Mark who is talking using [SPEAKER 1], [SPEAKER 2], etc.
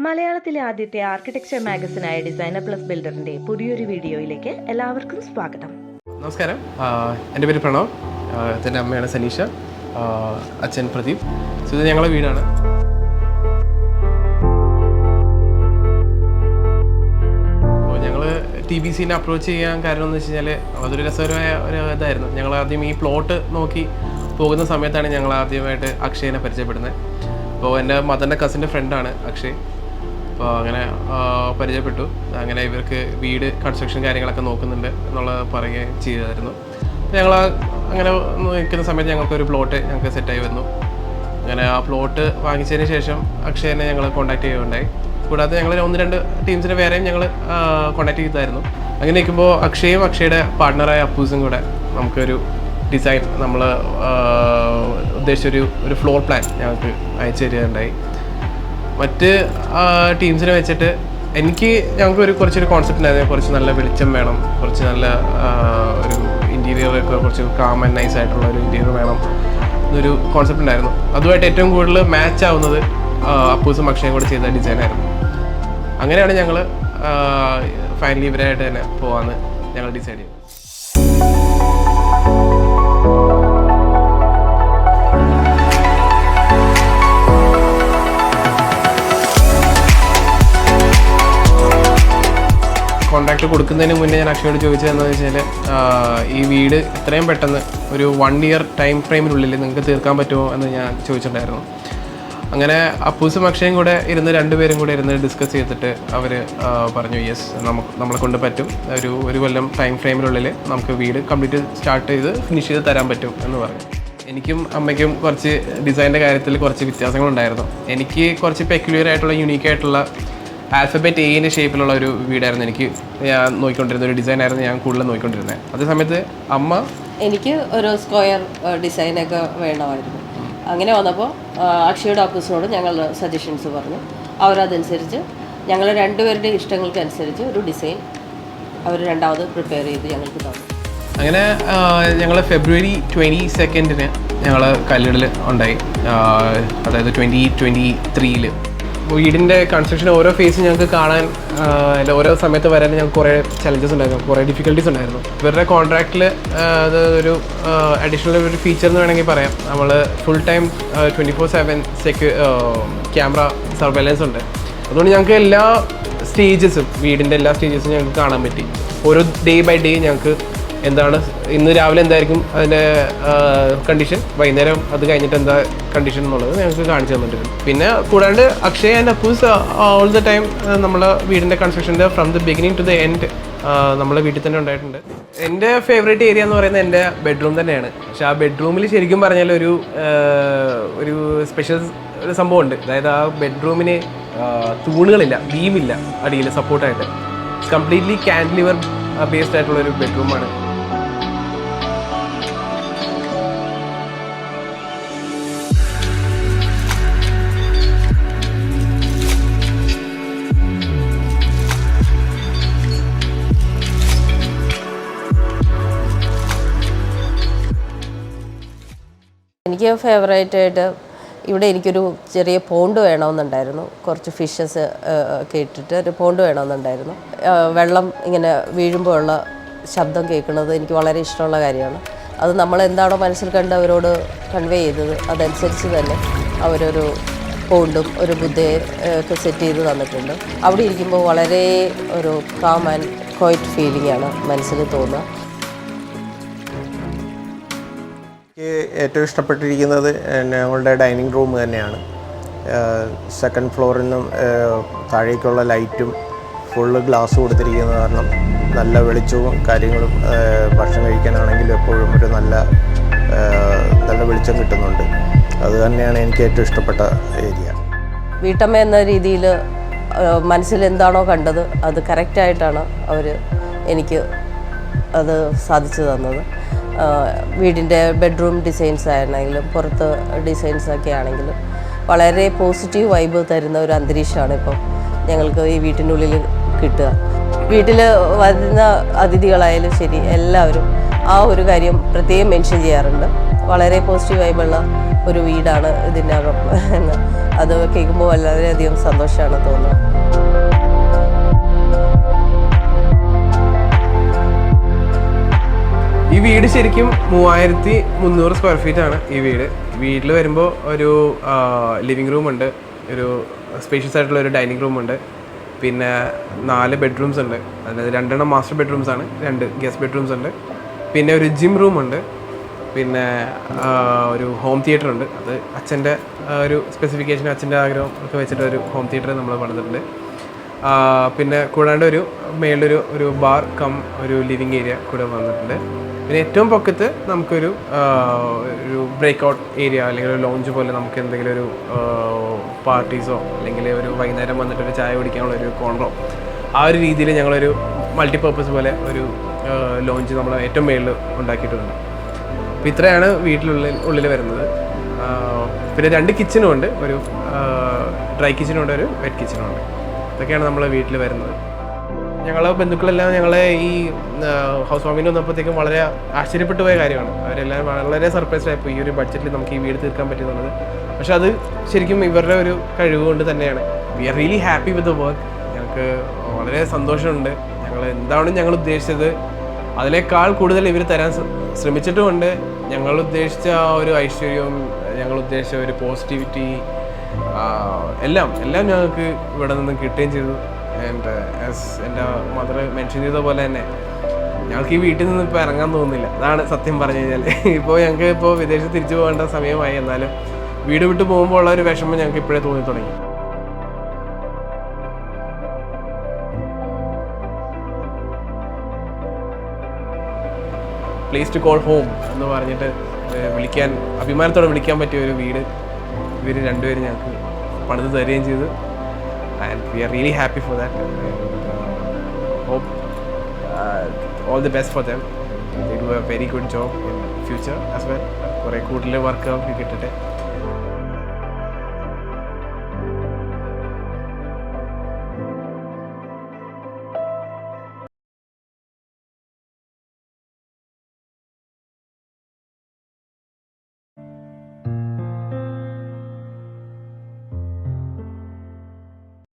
[SPEAKER 1] മലയാളത്തിലെ ആദ്യത്തെ architecture മാഗസിനായ designer plus ബിൽഡറിന്റെ പുതിയൊരു വീഡിയോയിലേക്ക് എല്ലാവർക്കും സ്വാഗതം.
[SPEAKER 2] നമസ്കാരം, എൻ്റെ പേര് പ്രണവ്. എൻ്റെ അമ്മയാണ് സനീഷ, അച്ഛൻ പ്രദീപ്. ഇത് ഞങ്ങളുടെ വീടാണ്. അപ്പോൾ ഞങ്ങൾ TBCനെ അപ്രോച്ച് ചെയ്യാൻ കാരണം എന്ന് വെച്ച് കഴിഞ്ഞാൽ അതൊരു രസകരമായ ഒരു ഇതായിരുന്നു. ഞങ്ങൾ ആദ്യം ഈ പ്ലോട്ട് നോക്കി പോകുന്ന സമയത്താണ് ഞങ്ങൾ ആദ്യമായിട്ട് അക്ഷയനെ പരിചയപ്പെടുന്നത്. അപ്പോൾ എൻ്റെ മദറിൻ്റെ കസിൻ്റെ ഫ്രണ്ടാണ് അക്ഷയ്. അപ്പോൾ അങ്ങനെ പരിചയപ്പെട്ടു. അങ്ങനെ ഇവർക്ക് വീട് കൺസ്ട്രക്ഷൻ കാര്യങ്ങളൊക്കെ നോക്കുന്നുണ്ട് എന്നുള്ളത് പറയുകയും ചെയ്തായിരുന്നു. ഞങ്ങൾ അങ്ങനെ നിൽക്കുന്ന സമയത്ത് ഞങ്ങൾക്കൊരു പ്ലോട്ട് ഞങ്ങൾക്ക് സെറ്റായി വന്നു. അങ്ങനെ ആ പ്ലോട്ട് വാങ്ങിച്ചതിന് ശേഷം അക്ഷയനെ ഞങ്ങൾ കോൺടാക്ട് ചെയ്യുകയുണ്ടായി. കൂടാതെ ഞങ്ങൾ 1-2 ടീംസിനെ വേറെയും ഞങ്ങൾ കോൺടാക്ട് ചെയ്തായിരുന്നു. അങ്ങനെ നിൽക്കുമ്പോൾ അക്ഷയും അക്ഷയുടെ പാർട്ട്ണറായ അപ്പൂസും കൂടെ നമുക്കൊരു ഡിസൈൻ നമ്മൾ ഉദ്ദേശിച്ചൊരു ഫ്ലോർ പ്ലാൻ ഞങ്ങൾക്ക് അയച്ചു തരികയുണ്ടായി. മറ്റ് ടീംസിനെ വെച്ചിട്ട് ഞങ്ങൾക്ക് കുറച്ചൊരു കോൺസെപ്റ്റ് ഉണ്ടായിരുന്നു. കുറച്ച് നല്ല വെളിച്ചം വേണം, കുറച്ച് നല്ല ഒരു ഇൻറ്റീരിയറൊക്കെ കുറച്ച് കാം ആൻഡ് നൈസ് ആയിട്ടുള്ള ഒരു ഇൻറ്റീരിയർ വേണം എന്നൊരു കോൺസെപ്റ്റ് ഉണ്ടായിരുന്നു. അതുമായിട്ട് ഏറ്റവും കൂടുതൽ മാച്ച് ആവുന്നത് അപ്പൂസും അക്ഷയും കൂടെ ചെയ്ത ഡിസൈനായിരുന്നു. അങ്ങനെയാണ് ഞങ്ങൾ ഫൈനലി ഇവരായിട്ട് തന്നെ പോകാമെന്ന് ഞങ്ങൾ ഡിസൈഡ് ചെയ്തു. കോൺട്രാക്ട് കൊടുക്കുന്നതിന് മുന്നേ ഞാൻ അക്ഷയോട് ചോദിച്ചത് എന്താണെന്ന് വെച്ചാൽ ഈ വീട് എത്രയും പെട്ടെന്ന് ഒരു 1 year ടൈം ഫ്രെയിമിനുള്ളിൽ നിങ്ങൾക്ക് തീർക്കാൻ പറ്റുമോ എന്ന് ഞാൻ ചോദിച്ചിട്ടുണ്ടായിരുന്നു. അങ്ങനെ അപ്പൂസും അക്ഷയും കൂടെ രണ്ടുപേരും കൂടെ ഇരുന്ന് ഡിസ്കസ് ചെയ്തിട്ട് അവർ പറഞ്ഞു യെസ്, നമ്മളെ കൊണ്ട് പറ്റും, ഒരു കൊല്ലം ടൈം ഫ്രെയിമിനുള്ളിൽ നമുക്ക് വീട് കംപ്ലീറ്റ് സ്റ്റാർട്ട് ചെയ്ത് ഫിനിഷ് ചെയ്ത് തരാൻ പറ്റും എന്ന് പറഞ്ഞു. എനിക്കും അമ്മയ്ക്കും കുറച്ച് ഡിസൈനിൻ്റെ കാര്യത്തിൽ കുറച്ച് വ്യത്യാസങ്ങളുണ്ടായിരുന്നു. എനിക്ക് കുറച്ച് പെക്യുലർ ആയിട്ടുള്ള യുണീക്കായിട്ടുള്ള ആൽഫബറ്റ് എന്റെ ഷേപ്പിലുള്ള ഒരു വീടായിരുന്നു ഞാൻ നോക്കിക്കൊണ്ടിരുന്ന ഒരു ഡിസൈനായിരുന്നു ഞാൻ കൂടുതൽ നോക്കിക്കൊണ്ടിരുന്നത്. അതേ സമയത്ത്
[SPEAKER 3] എനിക്ക് ഒരു സ്ക്വയർ ഡിസൈനൊക്കെ വേണമായിരുന്നു. അങ്ങനെ വന്നപ്പോൾ അക്ഷയുടെ ഓഫീസിനോട് ഞങ്ങൾ സജഷൻസ് പറഞ്ഞു. അവരതനുസരിച്ച് ഞങ്ങൾ രണ്ടുപേരുടെ ഇഷ്ടങ്ങൾക്കനുസരിച്ച് ഒരു ഡിസൈൻ അവർ രണ്ടാമത് പ്രിപ്പയർ ചെയ്ത് ഞങ്ങൾക്ക് തന്നു.
[SPEAKER 2] അങ്ങനെ ഞങ്ങൾ February 22 ഞങ്ങൾ കല്ലിടൽ ഉണ്ടായി. അതായത് 2023 വീടിൻ്റെ കൺസ്ട്രക്ഷൻ ഓരോ ഫേസും ഞങ്ങൾക്ക് കാണാൻ ഓരോ സമയത്ത് വരാൻ ഞങ്ങൾക്ക് കുറേ ചലഞ്ചസ് ഉണ്ടായിരുന്നു, കുറേ ഡിഫിക്കൽട്ടീസ് ഉണ്ടായിരുന്നു. ഇവരുടെ കോൺട്രാക്റ്റിൽ ഒരു അഡീഷണൽ ഒരു ഫീച്ചർ എന്ന് വേണമെങ്കിൽ പറയാം. നമ്മൾ ഫുൾ ടൈം 24/7 ക്യാമറ സർവൈലൻസ് ഉണ്ട്. അതുകൊണ്ട് ഞങ്ങൾക്ക് എല്ലാ സ്റ്റേജസും വീടിൻ്റെ എല്ലാ സ്റ്റേജസും ഞങ്ങൾക്ക് കാണാൻ പറ്റി. ഓരോ ഡേ ബൈ ഡേ ഞങ്ങൾക്ക് എന്താണ് ഇന്ന് രാവിലെ എന്തായിരിക്കും അതിൻ്റെ കണ്ടീഷൻ, വൈകുന്നേരം അത് കഴിഞ്ഞിട്ട് എന്താ കണ്ടീഷൻ എന്നുള്ളത് ഞങ്ങൾക്ക് കാണിച്ചു തന്നിട്ടുണ്ട്. പിന്നെ കൂടാണ്ട് Akshay and Appus all the time നമ്മളെ വീടിൻ്റെ കൺസ്ട്രക്ഷൻ്റെ from the beginning to the end നമ്മളെ വീട്ടിൽ തന്നെ ഉണ്ടായിട്ടുണ്ട്. എൻ്റെ ഫേവറേറ്റ് ഏരിയ എന്ന് പറയുന്നത് എൻ്റെ ബെഡ്റൂം തന്നെയാണ്. പക്ഷെ ആ ബെഡ്റൂമിൽ ശരിക്കും പറഞ്ഞാൽ ഒരു സ്പെഷ്യൽ ഒരു സംഭവമുണ്ട്. അതായത് ആ ബെഡ്റൂമിന് തൂണുകളില്ല, ബീമില്ല അടിയിൽ സപ്പോർട്ടായിട്ട്. കംപ്ലീറ്റ്ലി കാൻഡിലിവർ ബേസ്ഡ് ആയിട്ടുള്ളൊരു ബെഡ്റൂമാണ്.
[SPEAKER 3] എനിക്ക് ഫേവറേറ്റായിട്ട് ഇവിടെ എനിക്കൊരു ചെറിയ പോണ്ട് വേണമെന്നുണ്ടായിരുന്നു. കുറച്ച് ഫിഷസ് ഒക്കെ ഇട്ടിട്ട് ഒരു പോണ്ട് വേണമെന്നുണ്ടായിരുന്നു. വെള്ളം ഇങ്ങനെ വീഴുമ്പോൾ ഉള്ള ശബ്ദം കേൾക്കുന്നത് എനിക്ക് വളരെ ഇഷ്ടമുള്ള കാര്യമാണ്. അത് നമ്മൾ എന്താണോ മനസ്സിൽ കണ്ട് അവരോട് കൺവേ ചെയ്തത് അതനുസരിച്ച് തന്നെ അവരൊരു പോണ്ടും ഒരു ബുദ്ധയെ ഒക്കെ സെറ്റ് ചെയ്ത് തന്നിട്ടുണ്ട്. അവിടെ ഇരിക്കുമ്പോൾ വളരെ ഒരു കാം ആൻഡ് ക്വയറ്റ് ഫീലിംഗ് ആണ് മനസ്സിൽ തോന്നുക.
[SPEAKER 4] എനിക്ക് ഏറ്റവും ഇഷ്ടപ്പെട്ടിരിക്കുന്നത് ഞങ്ങളുടെ ഡൈനിങ് റൂം തന്നെയാണ്. 2nd ഫ്ലോറിൽ നിന്നും താഴേക്കുള്ള ലൈറ്റും ഫുള്ള് ഗ്ലാസ് കൊടുത്തിരിക്കുന്നത് കാരണം നല്ല വെളിച്ചവും കാര്യങ്ങളും ഭക്ഷണം കഴിക്കാനാണെങ്കിലും എപ്പോഴും ഒരു നല്ല വെളിച്ചം കിട്ടുന്നുണ്ട്. അത് തന്നെയാണ് എനിക്ക് ഏറ്റവും ഇഷ്ടപ്പെട്ട ഏരിയ.
[SPEAKER 3] വീട്ടമ്മ എന്ന രീതിയിൽ മനസ്സിൽ എന്താണോ കണ്ടത് അത് കറക്റ്റായിട്ടാണ് അവർ എനിക്ക് അത് സാധിച്ചു തന്നത്. വീടിൻ്റെ ബെഡ്റൂം ഡിസൈൻസ് ആണെങ്കിലും പുറത്ത് ഡിസൈൻസൊക്കെ ആണെങ്കിലും വളരെ പോസിറ്റീവ് വൈബ് തരുന്ന ഒരു അന്തരീക്ഷമാണ് ഇപ്പം ഞങ്ങൾക്ക് ഈ വീട്ടിനുള്ളിൽ കിട്ടുക. വീട്ടിൽ വരുന്ന അതിഥികളായാലും ശരി എല്ലാവരും ആ ഒരു കാര്യം പ്രത്യേകം മെൻഷൻ ചെയ്യാറുണ്ട്. വളരെ പോസിറ്റീവ് വൈബുള്ള ഒരു വീടാണ് ഇതിനകം എന്ന് അത് കേൾക്കുമ്പോൾ വളരെയധികം സന്തോഷമാണ് തോന്നുന്നത്.
[SPEAKER 2] ഈ വീട് ശരിക്കും 3300 സ്ക്വയർ ഫീറ്റ് ആണ് ഈ വീട്. വീട്ടിൽ വരുമ്പോൾ ഒരു ലിവിങ് റൂം ഉണ്ട്, ഒരു സ്പേഷ്യസ് ആയിട്ടുള്ള ഒരു ഡൈനിങ് റൂം ഉണ്ട്, പിന്നെ 4 ബെഡ്റൂംസ് ഉണ്ട്. അതായത് 2 മാസ്റ്റർ ബെഡ്റൂംസ് ആണ്, 2 ഗസ്റ്റ് ബെഡ്റൂംസ് ഉണ്ട്, പിന്നെ ഒരു ജിം റൂം ഉണ്ട്, പിന്നെ ഒരു ഹോം തിയേറ്റർ ഉണ്ട്. അത് അച്ഛൻ്റെ ഒരു സ്പെസിഫിക്കേഷൻ, അച്ഛൻ്റെ ആഗ്രഹം ഒക്കെ വെച്ചിട്ട് ഒരു ഹോം തിയേറ്റർ നമ്മൾ പണിതിട്ടുണ്ട്. പിന്നെ കൂടാണ്ട് മേളിലൊരു ഒരു ബാർ കം ഒരു ലിവിങ് ഏരിയ കൂടെ വന്നിട്ടുണ്ട്. പിന്നെ ഏറ്റവും പൊക്കത്ത് നമുക്കൊരു ബ്രേക്ക് ഔട്ട് ഏരിയ അല്ലെങ്കിൽ ഒരു ലോഞ്ച് പോലെ നമുക്ക് എന്തെങ്കിലും ഒരു പാർട്ടീസോ അല്ലെങ്കിൽ ഒരു വൈകുന്നേരം വന്നിട്ട് ഒരു ചായ കുടിക്കാനുള്ള ഒരു കോൺറോ ആ ഒരു രീതിയിൽ ഞങ്ങളൊരു മൾട്ടിപർപ്പസ് പോലെ ഒരു ലോഞ്ച് നമ്മൾ ഏറ്റവും മേളിൽ ഉണ്ടാക്കിയിട്ടുണ്ട്. അപ്പോൾ ഇത്രയാണ് ഉള്ളിൽ വരുന്നത്. പിന്നെ 2 കിച്ചനും ഉണ്ട്, ഒരു ഡ്രൈ കിച്ചനും ഉണ്ട്, ഒരു വെറ്റ് കിച്ചനും ഉണ്ട്. ഇതൊക്കെയാണ് നമ്മൾ വീട്ടിൽ വരുന്നത്. ഞങ്ങളെ ബന്ധുക്കളെല്ലാം ഞങ്ങളെ ഈ ഹൗസ് വാമിന് വന്നപ്പോഴത്തേക്കും വളരെ ആശ്ചര്യപ്പെട്ടു പോയ കാര്യമാണ്. അവരെല്ലാം വളരെ സർപ്രൈസ്ഡ് ആയിപ്പോയി ഈ ഒരു ബഡ്ജറ്റിൽ നമുക്ക് ഈ വീട് തീർക്കാൻ പറ്റുന്നുള്ളത്. പക്ഷെ അത് ശരിക്കും ഇവരുടെ ഒരു കഴിവ് കൊണ്ട് തന്നെയാണ്. We are really happy with the work. ഞങ്ങൾക്ക് വളരെ സന്തോഷമുണ്ട്. ഞങ്ങൾ ഉദ്ദേശിച്ചത് അതിനേക്കാൾ കൂടുതൽ ഇവർ തരാൻ ശ്രമിച്ചിട്ടുമുണ്ട്. ഞങ്ങൾ ഉദ്ദേശിച്ച ആ ഒരു ഐശ്വര്യവും ഞങ്ങൾ ഉദ്ദേശിച്ച ഒരു പോസിറ്റിവിറ്റി എല്ലാം ഞങ്ങൾക്ക് ഇവിടെ നിന്ന് കിട്ടുകയും ചെയ്തു. ആൻഡ് ആസ് എൻ്റെ മദർ മെൻഷൻ ചെയ്ത പോലെ തന്നെ ഞങ്ങൾക്ക് ഈ വീട്ടിൽ നിന്ന് ഇപ്പോൾ ഇറങ്ങാൻ തോന്നുന്നില്ല. അതാണ് സത്യം പറഞ്ഞു കഴിഞ്ഞാൽ. ഞങ്ങൾക്ക് ഇപ്പോൾ വിദേശത്ത് തിരിച്ചു പോകേണ്ട സമയമായി, എന്നാലും വീട് വിട്ട് പോകുമ്പോൾ ഉള്ള ഒരു വിഷമം ഞങ്ങൾക്ക് ഇപ്പോഴേ തോന്നി തുടങ്ങി. പ്ലേസ് ടു കോൾ ഹോം എന്ന് പറഞ്ഞിട്ട് വിളിക്കാൻ, അഭിമാനത്തോടെ വിളിക്കാൻ പറ്റിയ ഒരു വീട് ഇവർ രണ്ടുപേരും ഞങ്ങൾക്ക് പണിത് തരികയും ചെയ്തു. And we are really happy for that, and hope all the best for them. They do a very good job in future as well. കുറേ കൂടുതൽ വർക്ക് കിട്ടട്ടെ.